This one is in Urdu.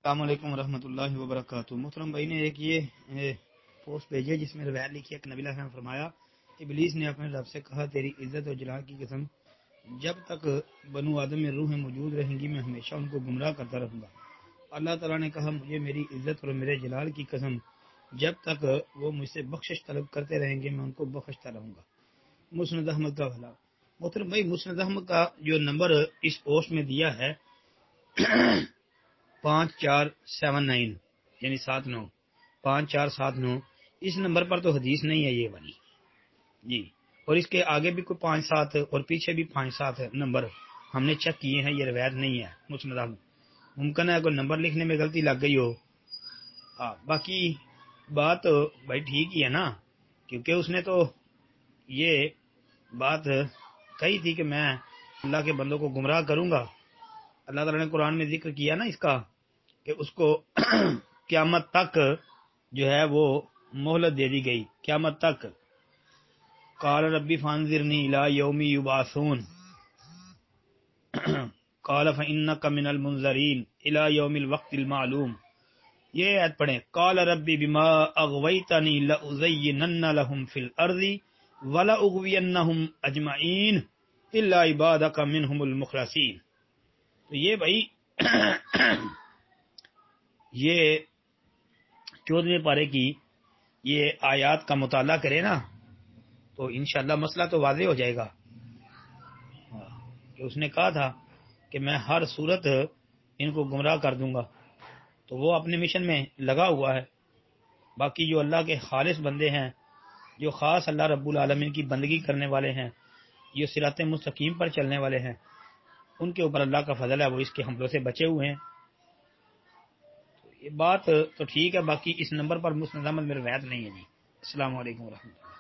السلام علیکم ورحمۃ اللہ وبرکاتہ۔ محترم بھائی نے ایک یہ پوسٹ بھیجی ہے جس میں روایت لکھی ہے کہ نبی علیہ السلام نے فرمایا، ابلیس نے اپنے رب سے کہا، تیری عزت اور جلال کی قسم، جب تک بنو آدم میں روحیں موجود رہیں گی میں ہمیشہ ان کو گمراہ کرتا رہوں گا۔ اللہ تعالیٰ نے کہا، مجھے میری عزت اور میرے جلال کی قسم، جب تک وہ مجھ سے بخشش طلب کرتے رہیں گے میں ان کو بخشتا رہوں گا۔ مسند احمد کا حوالہ۔ محترم بھائی، مسند احمد کا جو نمبر اس پوسٹ میں دیا ہے 5479 یعنی 79 5479، اس نمبر پر تو حدیث نہیں ہے یہ والی جی، اور اس کے آگے بھی کوئی 57 اور پیچھے بھی 57 نمبر ہم نے چیک کیے ہیں، یہ روایت نہیں ہے مسند احمد۔ ممکن ہے کوئی نمبر لکھنے میں غلطی لگ گئی ہو۔ باقی بات بھائی ٹھیک ہی ہے نا، کیونکہ اس نے تو یہ بات کہی تھی کہ میں اللہ کے بندوں کو گمراہ کروں گا۔ اللہ تعالیٰ نے قرآن میں ذکر کیا نا اس کا کہ اس کو قیامت تک جو ہے وہ مہلت دے دی گئی، قیامت تک۔ قال ربی فانظرنی الی یوم یبعثون قال فانک من المنظرین الی یوم الوقت المعلوم۔ یہ آیت پڑھیں، قال ربی بما اغویتنی لازینن لهم فی الارض ولاغوینہم اجمعین الا عبادک منہم المخلصین۔ تو یہ بھائی یہ 14ویں پارے کی یہ آیات کا مطالعہ کرے نا تو انشاءاللہ مسئلہ تو واضح ہو جائے گا کہ اس نے کہا تھا کہ میں ہر صورت ان کو گمراہ کر دوں گا، تو وہ اپنے مشن میں لگا ہوا ہے۔ باقی جو اللہ کے خالص بندے ہیں، جو خاص اللہ رب العالمین کی بندگی کرنے والے ہیں، جو صراط مستقیم پر چلنے والے ہیں، ان کے اوپر اللہ کا فضل ہے، وہ اس کے حملوں سے بچے ہوئے ہیں۔ یہ بات تو ٹھیک ہے، باقی اس نمبر پر مسند احمد میں روایت نہیں ہے جی۔ السلام علیکم ورحمۃ اللہ۔